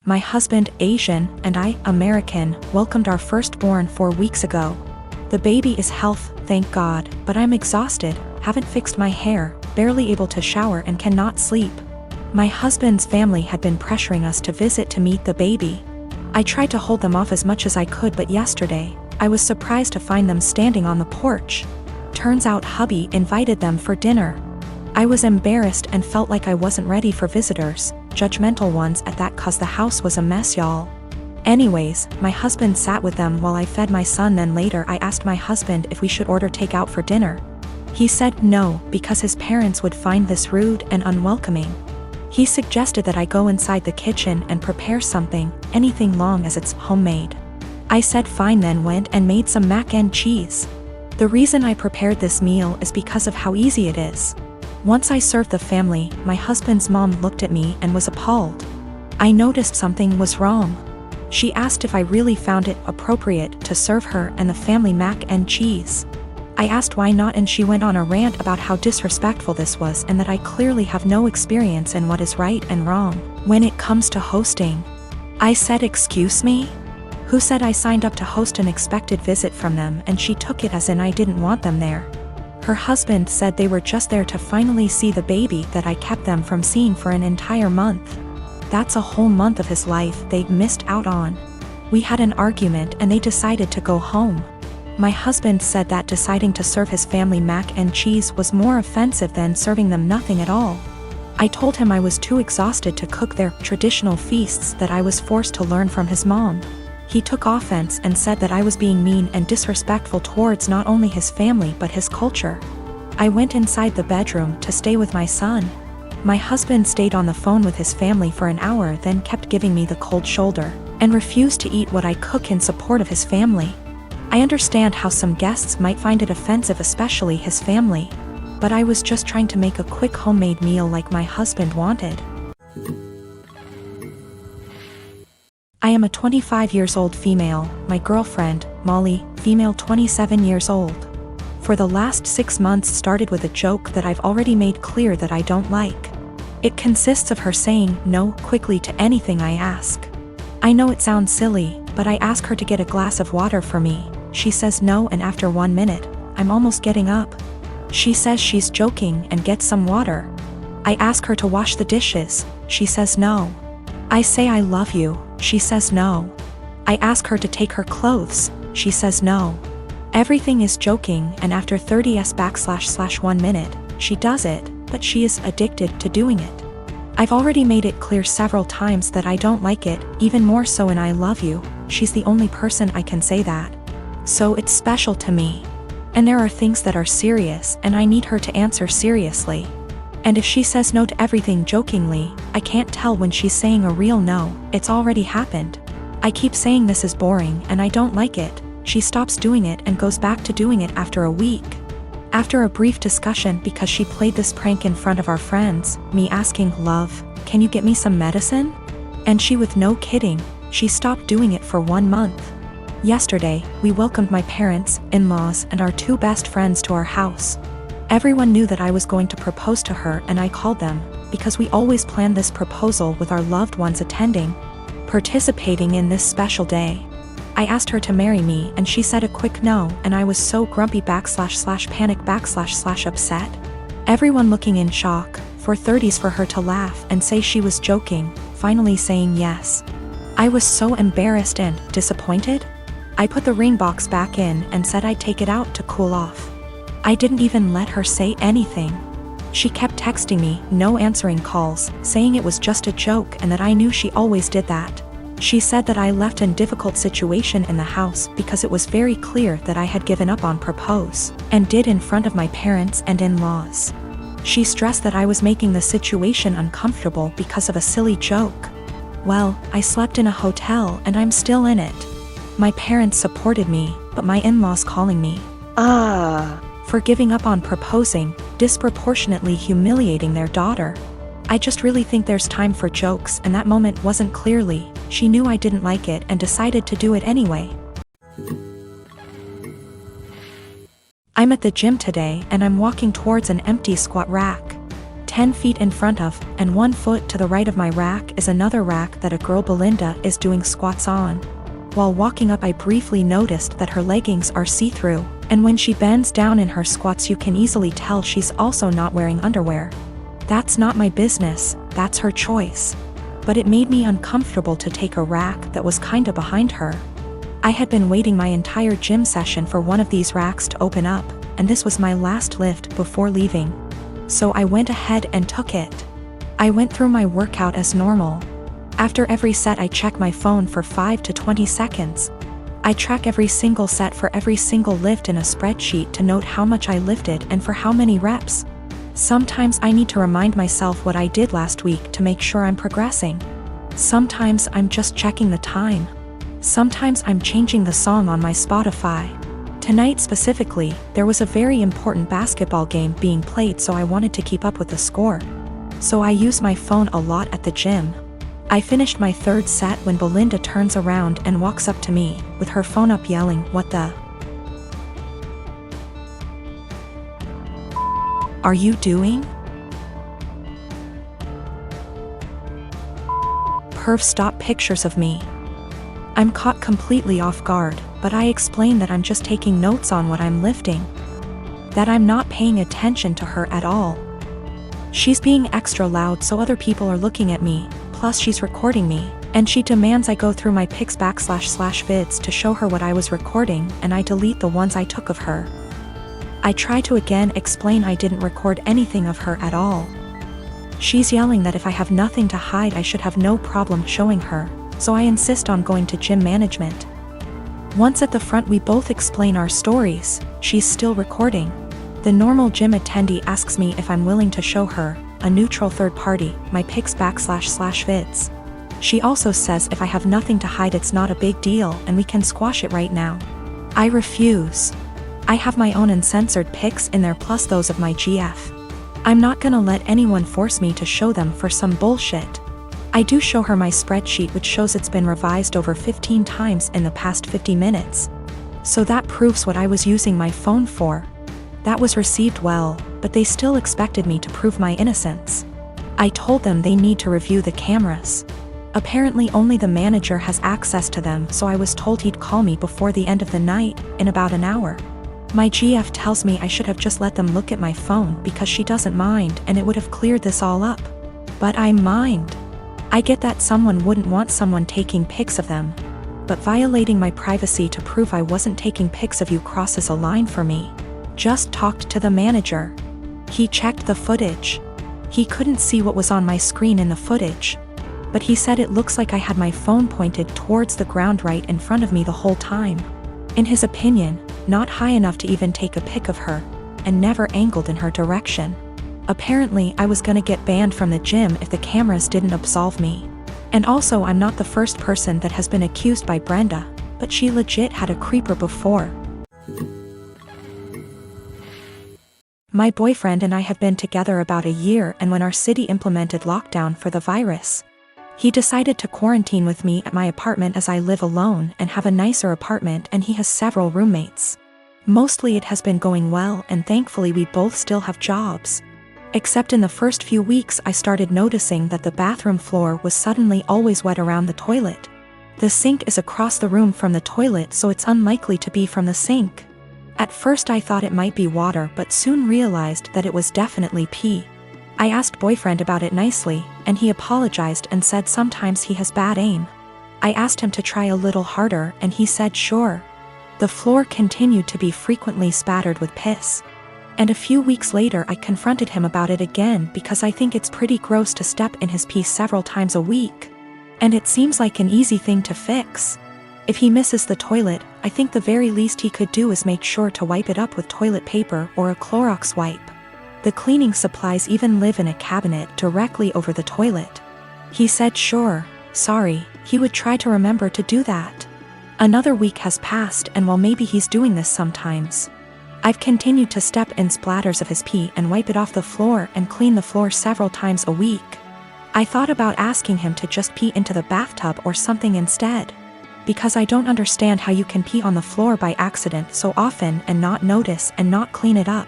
My husband, Asian, and I, American, welcomed our firstborn 4 weeks ago. The baby is healthy, thank God, but I'm exhausted, haven't fixed my hair, barely able to shower and cannot sleep. My husband's family had been pressuring us to visit to meet the baby. I tried to hold them off as much as I could, but yesterday, I was surprised to find them standing on the porch. Turns out hubby invited them for dinner. I was embarrassed and felt like I wasn't ready for visitors, judgmental ones at that, cause the house was a mess, y'all. Anyways, my husband sat with them while I fed my son, then later I asked my husband if we should order takeout for dinner. He said no, because his parents would find this rude and unwelcoming. He suggested that I go inside the kitchen and prepare something, anything long as it's homemade. I said fine, then went and made some mac and cheese. The reason I prepared this meal is because of how easy it is. Once I served the family, my husband's mom looked at me and was appalled. I noticed something was wrong. She asked if I really found it appropriate to serve her and the family mac and cheese. I asked why not, and she went on a rant about how disrespectful this was and that I clearly have no experience in what is right and wrong when it comes to hosting. I said, excuse me? Who said I signed up to host an expected visit from them? And she took it as in I didn't want them there. Her husband said they were just there to finally see the baby that I kept them from seeing for an entire month. That's a whole month of his life they missed out on. We had an argument and they decided to go home. My husband said that deciding to serve his family mac and cheese was more offensive than serving them nothing at all. I told him I was too exhausted to cook their traditional feasts, that I was forced to learn from his mom. He took offense and said that I was being mean and disrespectful towards not only his family but his culture. I went inside the bedroom to stay with my son. My husband stayed on the phone with his family for an hour, then kept giving me the cold shoulder, and refused to eat what I cook in support of his family. I understand how some guests might find it offensive, especially his family, but I was just trying to make a quick homemade meal like my husband wanted. I am a 25 years old female, my girlfriend, Molly, female 27 years old. For the last 6 months started with a joke that I've already made clear that I don't like. It consists of her saying no quickly to anything I ask. I know it sounds silly, but I ask her to get a glass of water for me. She says no, and after 1 minute, I'm almost getting up. She says she's joking and gets some water. I ask her to wash the dishes. She says no. I say I love you. She says no. I ask her to take her clothes. She says no. Everything is joking, and after 30s/1 minute, she does it, but she is addicted to doing it. I've already made it clear several times that I don't like it, even more so in I love you. She's the only person I can say that. So it's special to me. And there are things that are serious, and I need her to answer seriously. And if she says no to everything jokingly, I can't tell when she's saying a real no. It's already happened. I keep saying this is boring and I don't like it. She stops doing it and goes back to doing it after a week. After a brief discussion, because she played this prank in front of our friends, me asking, love, can you get me some medicine? And she, with no kidding, she stopped doing it for 1 month. Yesterday, we welcomed my parents, in-laws, and our 2 best friends to our house. Everyone knew that I was going to propose to her, and I called them, because we always plan this proposal with our loved ones attending, participating in this special day. I asked her to marry me, and she said a quick no, and I was so grumpy /panic /upset. Everyone looking in shock, for 30s for her to laugh and say she was joking, finally saying yes. I was so embarrassed and disappointed. I put the ring box back in and said I'd take it out to cool off. I didn't even let her say anything. She kept texting me, no answering calls, saying it was just a joke and that I knew she always did that. She said that I left a difficult situation in the house because it was very clear that I had given up on propose, and did in front of my parents and in-laws. She stressed that I was making the situation uncomfortable because of a silly joke. Well, I slept in a hotel and I'm still in it. My parents supported me, but my in-laws calling me for giving up on proposing, disproportionately humiliating their daughter. I just really think there's time for jokes, and that moment wasn't clearly. She knew I didn't like it and decided to do it anyway. I'm at the gym today and I'm walking towards an empty squat rack. 10 feet in front of, and 1 foot to the right of my rack is another rack that a girl Belinda is doing squats on. While walking up I briefly noticed that her leggings are see-through, and when she bends down in her squats you can easily tell she's also not wearing underwear. That's not my business, that's her choice. But it made me uncomfortable to take a rack that was kinda behind her. I had been waiting my entire gym session for one of these racks to open up, and this was my last lift before leaving. So I went ahead and took it. I went through my workout as normal. After every set I check my phone for 5 to 20 seconds. I track every single set for every single lift in a spreadsheet to note how much I lifted and for how many reps. Sometimes I need to remind myself what I did last week to make sure I'm progressing. Sometimes I'm just checking the time. Sometimes I'm changing the song on my Spotify. Tonight specifically, there was a very important basketball game being played, so I wanted to keep up with the score. So I use my phone a lot at the gym. I finished my 3rd set when Belinda turns around and walks up to me, with her phone up yelling, "What the are you doing?" Perv stop pictures of me. I'm caught completely off guard, but I explain that I'm just taking notes on what I'm lifting. That I'm not paying attention to her at all. She's being extra loud so other people are looking at me, plus she's recording me, and she demands I go through my pics /vids to show her what I was recording, and I delete the ones I took of her. I try to again explain I didn't record anything of her at all. She's yelling that if I have nothing to hide I should have no problem showing her, so I insist on going to gym management. Once at the front we both explain our stories. She's still recording. The normal gym attendee asks me if I'm willing to show her, a neutral third party, my pics /vids. She also says if I have nothing to hide it's not a big deal and we can squash it right now. I refuse. I have my own uncensored pics in there plus those of my GF. I'm not gonna let anyone force me to show them for some bullshit. I do show her my spreadsheet which shows it's been revised over 15 times in the past 50 minutes. So that proves what I was using my phone for. That was received well, but they still expected me to prove my innocence. I told them they need to review the cameras. Apparently only the manager has access to them, so I was told he'd call me before the end of the night, in about an hour. My GF tells me I should have just let them look at my phone because she doesn't mind and it would have cleared this all up. But I mind. I get that someone wouldn't want someone taking pics of them. But violating my privacy to prove I wasn't taking pics of you crosses a line for me. Just talked to the manager. He checked the footage. He couldn't see what was on my screen in the footage. But he said it looks like I had my phone pointed towards the ground right in front of me the whole time. In his opinion, not high enough to even take a pic of her, and never angled in her direction. Apparently I was gonna get banned from the gym if the cameras didn't absolve me. And also I'm not the first person that has been accused by Brenda, but she legit had a creeper before. My boyfriend and I have been together about a year, and when our city implemented lockdown for the virus, he decided to quarantine with me at my apartment as I live alone and have a nicer apartment and he has several roommates. Mostly it has been going well and thankfully we both still have jobs. Except in the first few weeks I started noticing that the bathroom floor was suddenly always wet around the toilet. The sink is across the room from the toilet, so it's unlikely to be from the sink. At first I thought it might be water but soon realized that it was definitely pee. I asked boyfriend about it nicely, and he apologized and said sometimes he has bad aim. I asked him to try a little harder and he said sure. The floor continued to be frequently spattered with piss. And a few weeks later I confronted him about it again because I think it's pretty gross to step in his pee several times a week. And it seems like an easy thing to fix. If he misses the toilet, I think the very least he could do is make sure to wipe it up with toilet paper or a Clorox wipe. The cleaning supplies even live in a cabinet directly over the toilet. He said sure, sorry, he would try to remember to do that. Another week has passed and while maybe he's doing this sometimes, I've continued to step in splatters of his pee and wipe it off the floor and clean the floor several times a week. I thought about asking him to just pee into the bathtub or something instead. Because I don't understand how you can pee on the floor by accident so often and not notice and not clean it up.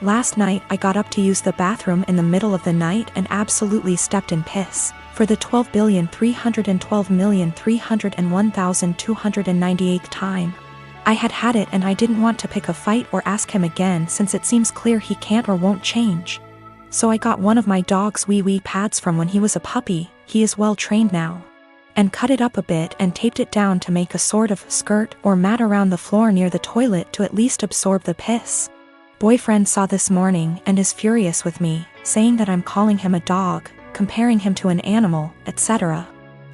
Last night I got up to use the bathroom in the middle of the night and absolutely stepped in piss. For the 12,312,301,298th time. I had it and I didn't want to pick a fight or ask him again since it seems clear he can't or won't change. So I got one of my dog's wee pads from when he was a puppy, he is well trained now. And cut it up a bit and taped it down to make a sort of skirt or mat around the floor near the toilet to at least absorb the piss. Boyfriend saw this morning and is furious with me, saying that I'm calling him a dog, comparing him to an animal, etc.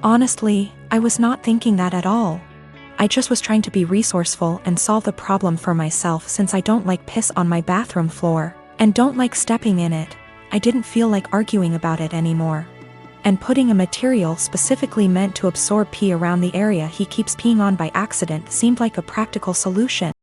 Honestly, I was not thinking that at all. I just was trying to be resourceful and solve the problem for myself since I don't like piss on my bathroom floor, and don't like stepping in it. I didn't feel like arguing about it anymore. And putting a material specifically meant to absorb pee around the area he keeps peeing on by accident seemed like a practical solution.